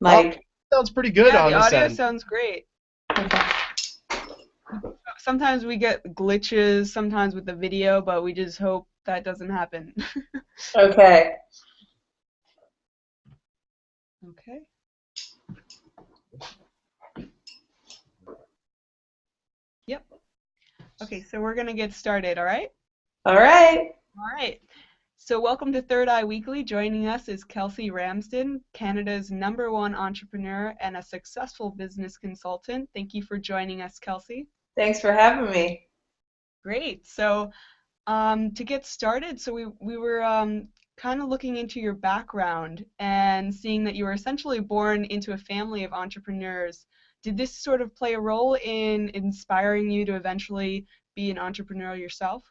Oh, Mike? sounds pretty good Yeah, on the this audio end. sounds great. Okay. Sometimes we get glitches, sometimes with the video, but we just hope that doesn't happen. Okay. Okay. Yep. Okay, so we're gonna get started, all right? All right. All right. So welcome to Third Eye Weekly. Joining us is Kelsey Ramsden, Canada's #1 entrepreneur and a successful business consultant. Thank you for joining us, Kelsey. Thanks for having me. Great. So to get started, so we were kind of looking into your background and seeing that you were essentially born into a family of entrepreneurs. Did this sort of play a role in inspiring you to eventually be an entrepreneur yourself?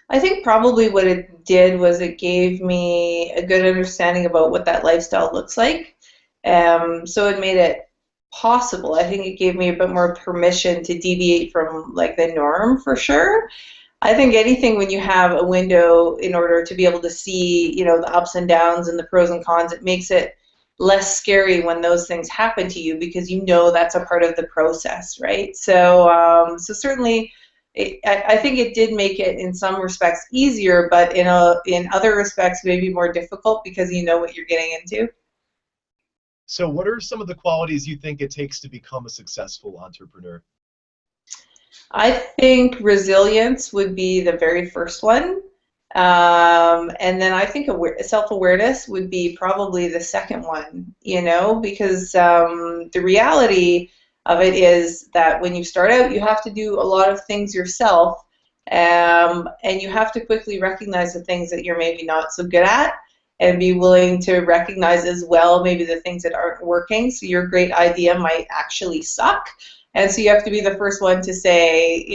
I think probably what it did was it gave me a good understanding about what that lifestyle looks like. So it made it possible. I think it gave me a bit more permission to deviate from like the norm for sure. I think anything when you have a window in order to be able to see, the ups and downs and the pros and cons, it makes it less scary when those things happen to you because you know that's a part of the process, right? So certainly, I think it did make it in some respects easier, but in other respects maybe more difficult because you know what you're getting into. So, what are some of the qualities you think it takes to become a successful entrepreneur? I think resilience would be the very first one. And then I think self-awareness would be probably the second one, because the reality of it is that when you start out, you have to do a lot of things yourself, and you have to quickly recognize the things that you're maybe not so good at and be willing to recognize as well maybe the things that aren't working. So your great idea might actually suck. And so you have to be the first one to say,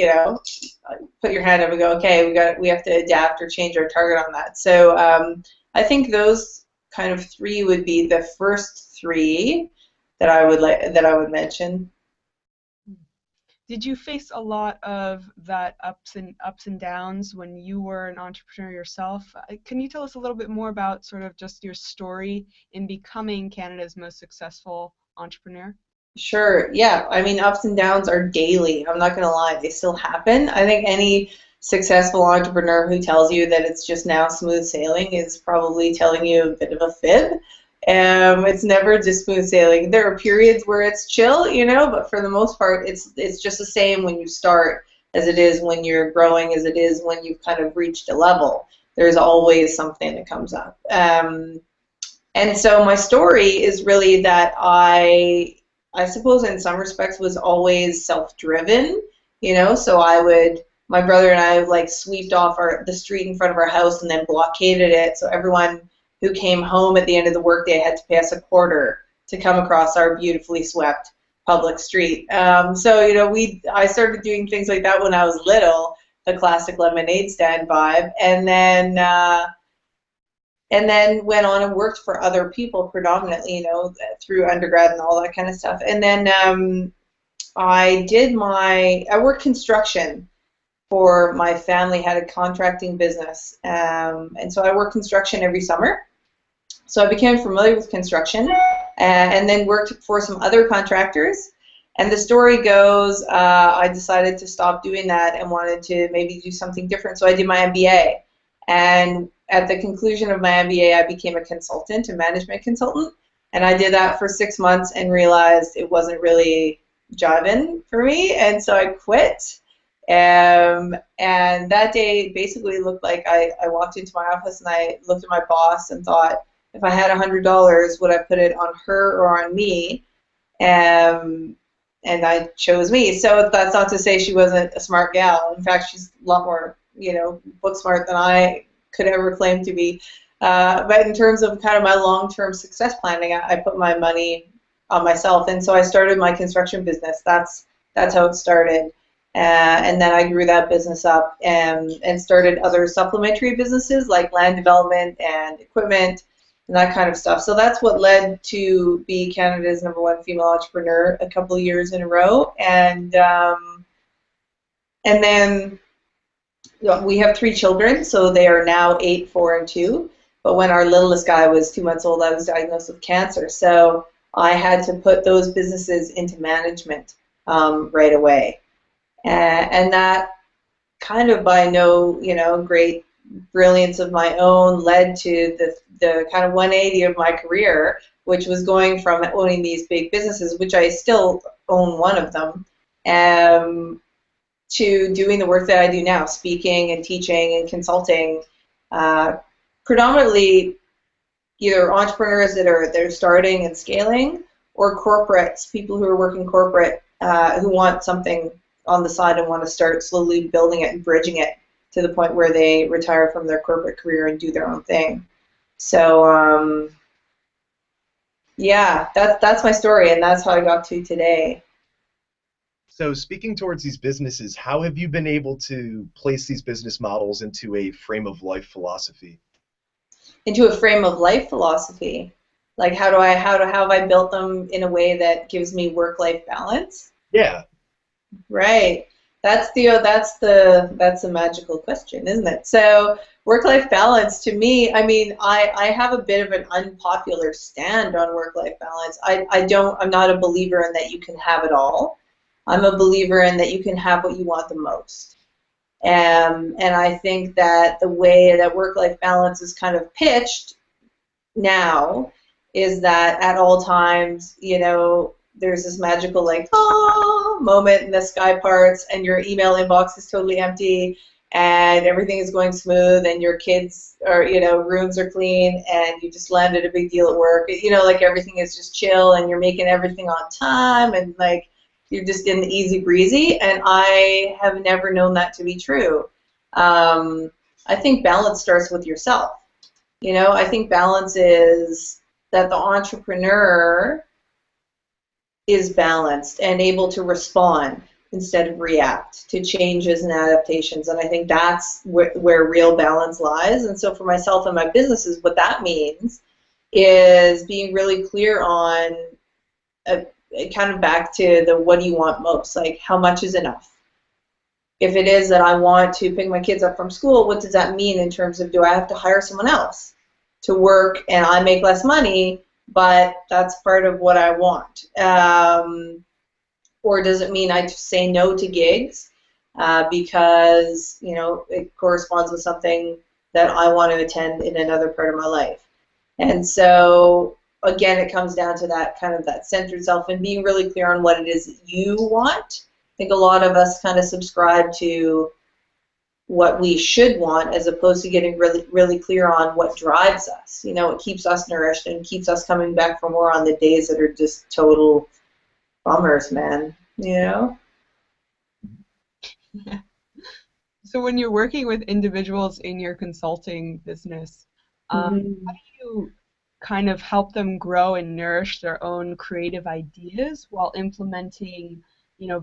put your hand up and go, okay, we have to adapt or change our target on that. So I think those kind of three would be the first three that I would mention. Did you face a lot of that ups and downs when you were an entrepreneur yourself? Can you tell us a little bit more about sort of just your story in becoming Canada's most successful entrepreneur? Sure. Yeah. I mean, ups and downs are daily. I'm not going to lie. They still happen. I think any successful entrepreneur who tells you that it's just now smooth sailing is probably telling you a bit of a fib. It's never just smooth sailing. There are periods where it's chill, but for the most part, it's just the same when you start as it is when you're growing, as it is when you've kind of reached a level. There's always something that comes up. And so my story is really that I suppose in some respects was always self-driven, so my brother and I like sweeped off the street in front of our house and then blockaded it, so everyone who came home at the end of the workday had to pay us a quarter to come across our beautifully swept public street. I started doing things like that when I was little, the classic lemonade stand vibe, and then went on and worked for other people predominantly, through undergrad and all that kind of stuff. And then I worked construction for my family, had a contracting business. And so I worked construction every summer. So I became familiar with construction and then worked for some other contractors. And the story goes, I decided to stop doing that and wanted to maybe do something different. So I did my MBA. And at the conclusion of my MBA, I became a consultant, a management consultant. And I did that for 6 months and realized it wasn't really jiving for me. And so I quit. And that day basically looked like I walked into my office and I looked at my boss and thought, if I had $100, would I put it on her or on me? And I chose me. So that's not to say she wasn't a smart gal. In fact, she's a lot more, book smart than I could ever claim to be. But in terms of kind of my long-term success planning, I put my money on myself. And so I started my construction business. That's how it started. And then I grew that business up and started other supplementary businesses like land development and equipment and that kind of stuff. So that's what led to be Canada's #1 female entrepreneur a couple of years in a row. And then we have 3 children, so they are now 8, 4, and 2. But when our littlest guy was 2 months old, I was diagnosed with cancer. So I had to put those businesses into management right away. And that kind of by no, great brilliance of my own led to the kind of 180 of my career, which was going from owning these big businesses, which I still own one of them, to doing the work that I do now, speaking and teaching and consulting, predominantly either entrepreneurs that are starting and scaling, or corporates, people who are working corporate, who want something on the side and want to start slowly building it and bridging it to the point where they retire from their corporate career and do their own thing. So yeah, that's my story, and that's how I got to today. So speaking towards these businesses, how have you been able to place these business models into a frame of life philosophy? Into a frame of life philosophy, like how have I built them in a way that gives me work-life balance? Yeah. Right. That's the magical question, isn't it? So work-life balance to me, I mean, I have a bit of an unpopular stand on work-life balance. I'm not a believer in that you can have it all. I'm a believer in that you can have what you want the most. And I think that the way that work-life balance is kind of pitched now is that at all times, there's this magical moment and the sky parts and your email inbox is totally empty and everything is going smooth and your kids are, rooms are clean and you just landed a big deal at work. Like everything is just chill and you're making everything on time and like you're just in the easy breezy. And I have never known that to be true. I think balance starts with yourself. I think balance is that the entrepreneur is balanced and able to respond instead of react to changes and adaptations. And I think that's where real balance lies. And so for myself and my businesses, what that means is being really clear on kind of back to the what do you want most, like how much is enough? If it is that I want to pick my kids up from school, what does that mean in terms of do I have to hire someone else to work and I make less money, but that's part of what I want? Or does it mean I say no to gigs because, it corresponds with something that I want to attend in another part of my life? And so, again, it comes down to that kind of that centered self and being really clear on what it is that you want. I think a lot of us kind of subscribe to what we should want as opposed to getting really, really clear on what drives us. It keeps us nourished and keeps us coming back for more on the days that are just total bummers, man. So when you're working with individuals in your consulting business, how do you kind of help them grow and nourish their own creative ideas while implementing,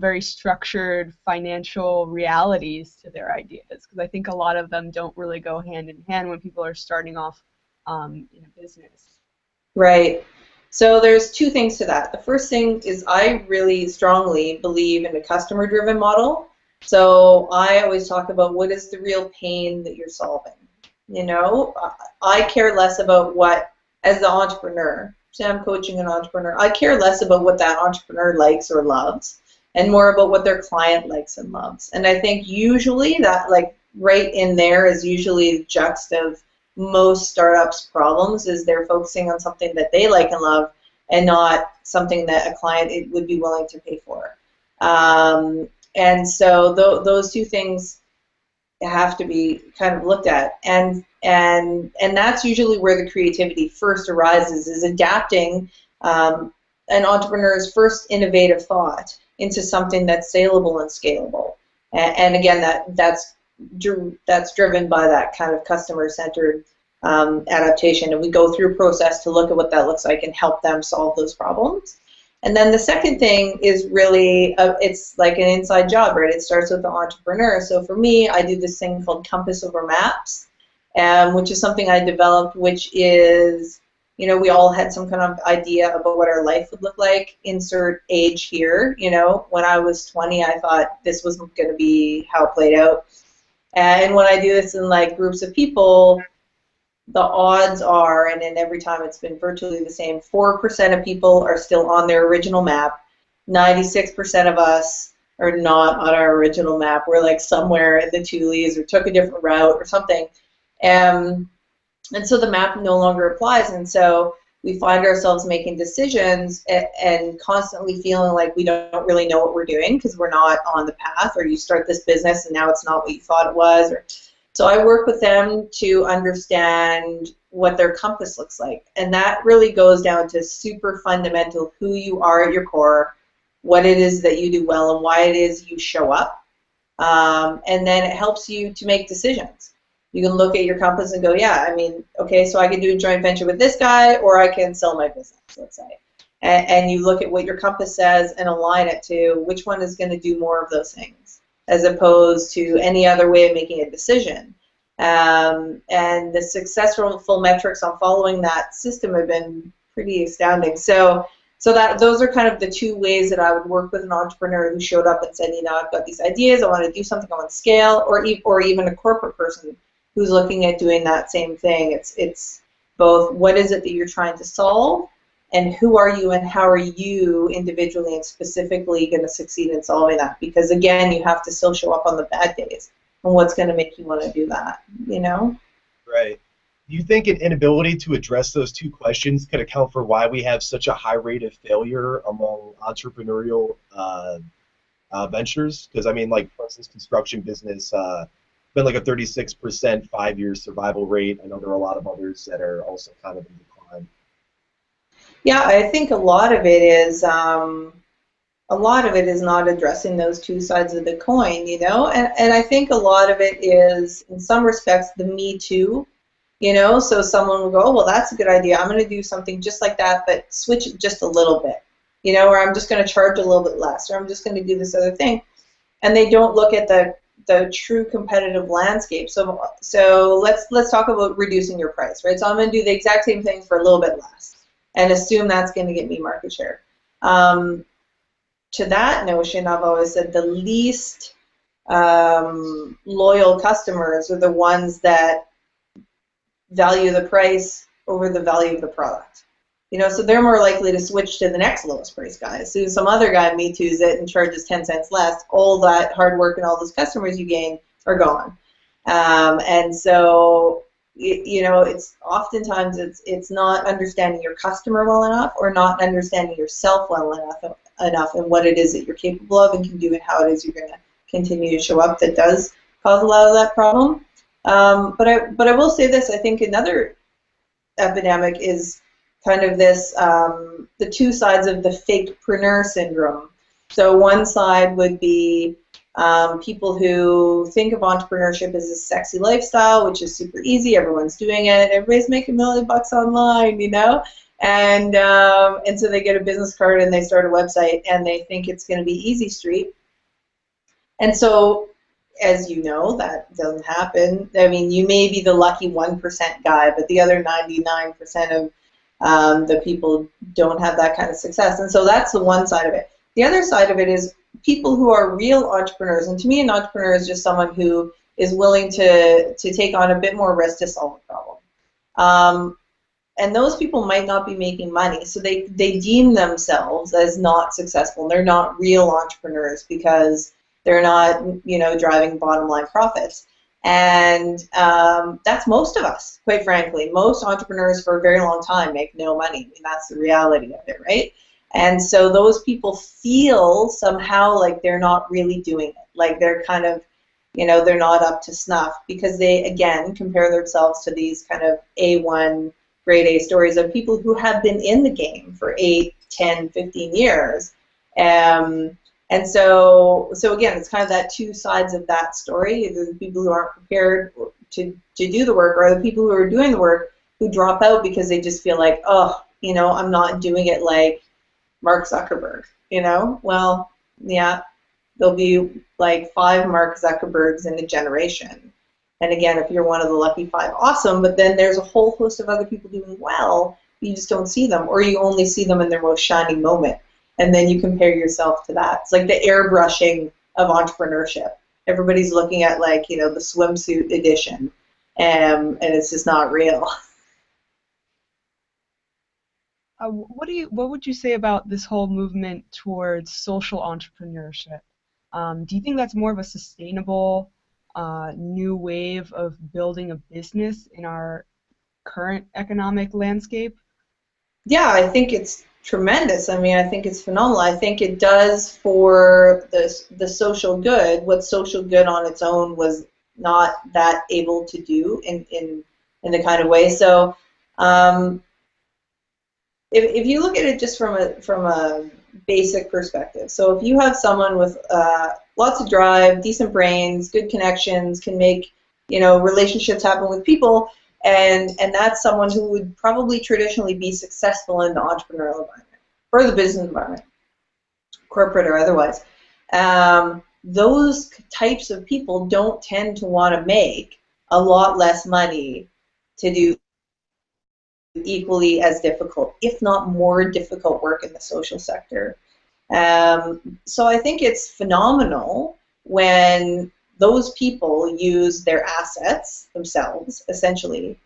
very structured financial realities to their ideas? Because I think a lot of them don't really go hand in hand when people are starting off in a business. Right. So there's two things to that. The first thing is I really strongly believe in a customer-driven model. So I always talk about what is the real pain that you're solving. I care less about what, as the entrepreneur, say I'm coaching an entrepreneur, I care less about what that entrepreneur likes or loves and more about what their client likes and loves. And I think usually that, like, right in there is usually the juxt of most startups' problems is they're focusing on something that they like and love and not something that a client would be willing to pay for. And so those two things have to be kind of looked at. And that's usually where the creativity first arises, is adapting an entrepreneur's first innovative thought into something that's saleable and scalable. And again, that's driven by that kind of customer-centered adaptation. And we go through a process to look at what that looks like and help them solve those problems. And then the second thing is really, it's like an inside job, right? It starts with the entrepreneur. So for me, I do this thing called Compass Over Maps, which is something I developed, which is, we all had some kind of idea about what our life would look like. Insert age here. When I was 20, I thought this was going to be how it played out. And when I do this in like groups of people, the odds are, and then every time it's been virtually the same, 4% of people are still on their original map. 96% of us are not on our original map. We're like somewhere in the Tules or took a different route or something. And so the map no longer applies. And so we find ourselves making decisions and constantly feeling like we don't really know what we're doing because we're not on the path, or you start this business and now it's not what you thought it was. So I work with them to understand what their compass looks like. And that really goes down to super fundamental who you are at your core, what it is that you do well, and why it is you show up. And then it helps you to make decisions. You can look at your compass and go, yeah, I mean, okay, so I can do a joint venture with this guy, or I can sell my business, let's say. And you look at what your compass says and align it to which one is going to do more of those things, as opposed to any other way of making a decision. And the successful metrics on following that system have been pretty astounding. So that those are kind of the two ways that I would work with an entrepreneur who showed up and said, you know, I've got these ideas, I want to do something, I want to scale, or even a corporate person who's looking at doing that same thing. It's both what is it that you're trying to solve, and who are you and how are you individually and specifically going to succeed in solving that? Because again, you have to still show up on the bad days, and what's going to make you want to do that, you know? Right. Do you think an inability to address those two questions could account for why we have such a high rate of failure among entrepreneurial ventures? Because I mean, like for instance, construction business, been like a 36% 5-year survival rate. I know there are a lot of others that are also kind of in decline. Yeah, I think a lot of it is not addressing those two sides of the coin, you know, and I think a lot of it is, in some respects, the me too, you know. So someone will go, oh, well, that's a good idea. I'm going to do something just like that, but switch it just a little bit, you know, or I'm just going to charge a little bit less, or I'm just going to do this other thing, and they don't look at the true competitive landscape. So let's talk about reducing your price, right? So I'm going to do the exact same thing for a little bit less, and assume that's going to get me market share. To that notion, I've always said the least loyal customers are the ones that value the price over the value of the product. You know, so they're more likely to switch to the next lowest price guy. As soon as some other guy Me Too's it and charges 10 cents less, all that hard work and all those customers you gain are gone. And so, you know, it's oftentimes it's not understanding your customer well enough, or not understanding yourself well enough and what it is that you're capable of and can do, and how it is you're going to continue to show up, that does cause a lot of that problem. But I will say this, I think another epidemic is kind of this, the two sides of the fakepreneur syndrome. So one side would be people who think of entrepreneurship as a sexy lifestyle, which is super easy, everyone's doing it, everybody's making $1 million online, you know, and so they get a business card and they start a website and they think it's going to be easy street. And so, as you know, that doesn't happen. I mean, you may be the lucky 1% guy, but the other 99% of the people don't have that kind of success. And so that's the one side of it. The other side of it is people who are real entrepreneurs. And to me, an entrepreneur is just someone who is willing to take on a bit more risk to solve a problem. And those people might not be making money. So they deem themselves as not successful. They're not real entrepreneurs because they're not, you know, driving bottom line profits. And that's most of us, quite frankly. Most entrepreneurs for a very long time make no money. I mean, that's the reality of it, right? And so those people feel somehow like they're not really doing it. Like they're kind of, you know, they're not up to snuff because they, again, compare themselves to these kind of A1, grade A stories of people who have been in the game for 8, 10, 15 years. And so again, it's kind of that two sides of that story. The people who aren't prepared to do the work, or the people who are doing the work who drop out because they just feel like, oh, you know, I'm not doing it like Mark Zuckerberg, you know? Well, yeah, there'll be like 5 Mark Zuckerbergs in a generation. And again, if you're one of the lucky 5, awesome, but then there's a whole host of other people doing well, you just don't see them, or you only see them in their most shining moment. And then you compare yourself to that. It's like the airbrushing of entrepreneurship. Everybody's looking at, like, you know, the swimsuit edition. and it's just not real. What would you say about this whole movement towards social entrepreneurship? Do you think that's more of a sustainable new wave of building a business in our current economic landscape? Yeah, I think it's tremendous. I mean, I think it's phenomenal. I think it does for the social good what social good on its own was not that able to do in the kind of way. So, um, if you look at it just from a basic perspective, so if you have someone with lots of drive, decent brains, good connections, can make relationships happen with people, and that's someone who would probably traditionally be successful in the entrepreneurial environment or the business environment, corporate or otherwise. Those types of people don't tend to want to make a lot less money to do equally as difficult, if not more difficult, work in the social sector. So I think it's phenomenal when those people use their assets themselves, essentially,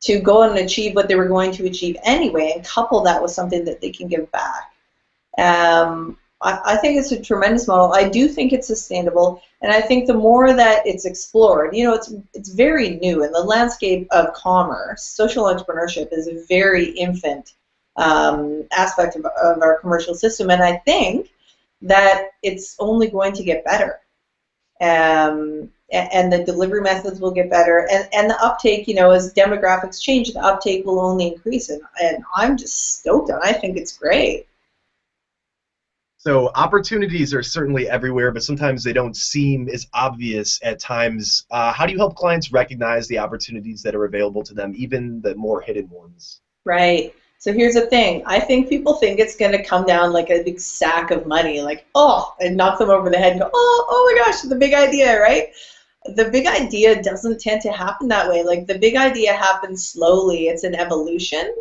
to go and achieve what they were going to achieve anyway, and couple that with something that they can give back. I think it's a tremendous model. I do think it's sustainable, and I think the more that it's explored, it's very new in the landscape of commerce. Social entrepreneurship is a very infant aspect of our commercial system, and I think that it's only going to get better. And the delivery methods will get better, and the uptake, as demographics change, the uptake will only increase, and I'm just stoked on it. I think it's great. So opportunities are certainly everywhere, but sometimes they don't seem as obvious at times. How do you help clients recognize the opportunities that are available to them, even the more hidden ones? Right. So here's the thing. I think people think it's going to come down like a big sack of money, like, oh, and knock them over the head and go, oh my gosh, the big idea, right? The big idea doesn't tend to happen that way. Like, the big idea happens slowly. It's an evolution.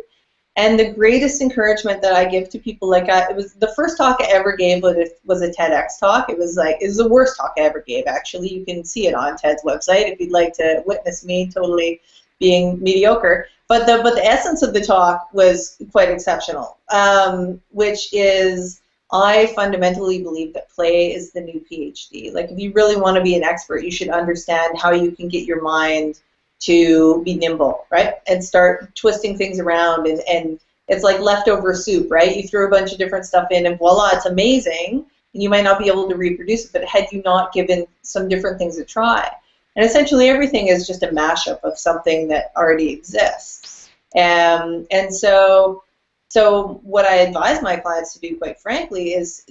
And the greatest encouragement that I give to people, like, it was the first talk I ever gave was a TEDx talk. It was the worst talk I ever gave, actually. You can see it on TED's website if you'd like to witness me totally being mediocre. But the essence of the talk was quite exceptional, which is, I fundamentally believe that play is the new PhD. Like, if you really want to be an expert, you should understand how you can get your mind to be nimble, right? And start twisting things around, and it's like leftover soup, right? You throw a bunch of different stuff in, and voila, it's amazing. And you might not be able to reproduce it, but had you not given some different things a try? And essentially everything is just a mashup of something that already exists. And so what I advise my clients to do, quite frankly, is,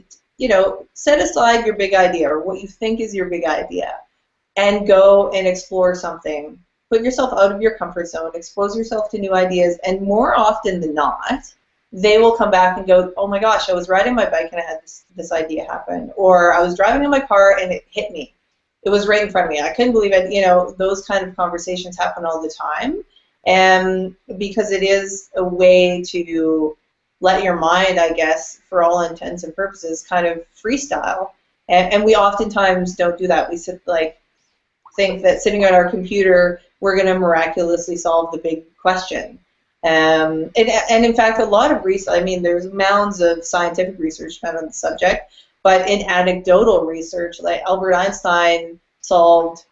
set aside your big idea, or what you think is your big idea, and go and explore something. Put yourself out of your comfort zone, expose yourself to new ideas, and more often than not, they will come back and go, oh my gosh, I was riding my bike and I had this idea happen, or I was driving in my car and it hit me. It was right in front of me. I couldn't believe it. Those kind of conversations happen all the time, and because it is a way to let your mind, I guess, for all intents and purposes, kind of freestyle. And we oftentimes don't do that. We think that sitting at our computer, we're going to miraculously solve the big question. And in fact, a lot of research, I mean, there's mounds of scientific research done on the subject, but in anecdotal research, like Albert Einstein solved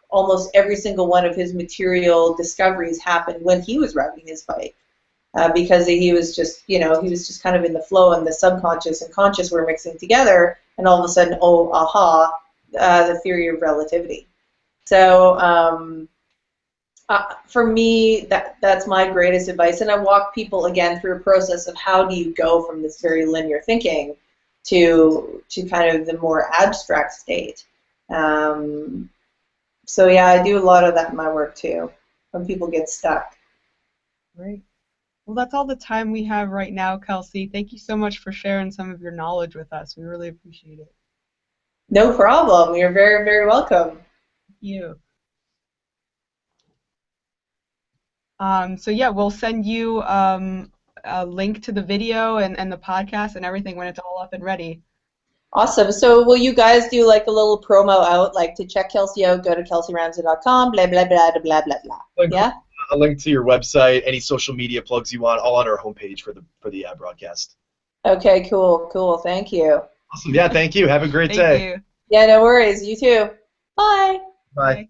almost every single one of his material discoveries happened when he was riding his bike. Because he was just kind of in the flow, and the subconscious and conscious were mixing together, and all of a sudden, oh, aha, the theory of relativity. So for me, that's my greatest advice, and I walk people again through a process of how do you go from this very linear thinking to kind of the more abstract state. So yeah, I do a lot of that in my work too, when people get stuck. Great. Well, that's all the time we have right now, Kelsey. Thank you so much for sharing some of your knowledge with us. We really appreciate it. No problem. You're very, very welcome. Thank you. So yeah, we'll send you a link to the video and the podcast and everything when it's all up and ready. Awesome. So will you guys do like a little promo out, like to check Kelsey out, go to kelseyramsden.com, blah, blah, blah, blah, blah, blah. Yeah? A link to your website, any social media plugs you want, all on our homepage for the broadcast. Okay, cool, cool. Thank you. Awesome. Yeah, thank you. Have a great Thank day. you. Yeah, no worries. You too. Bye. Bye. Bye.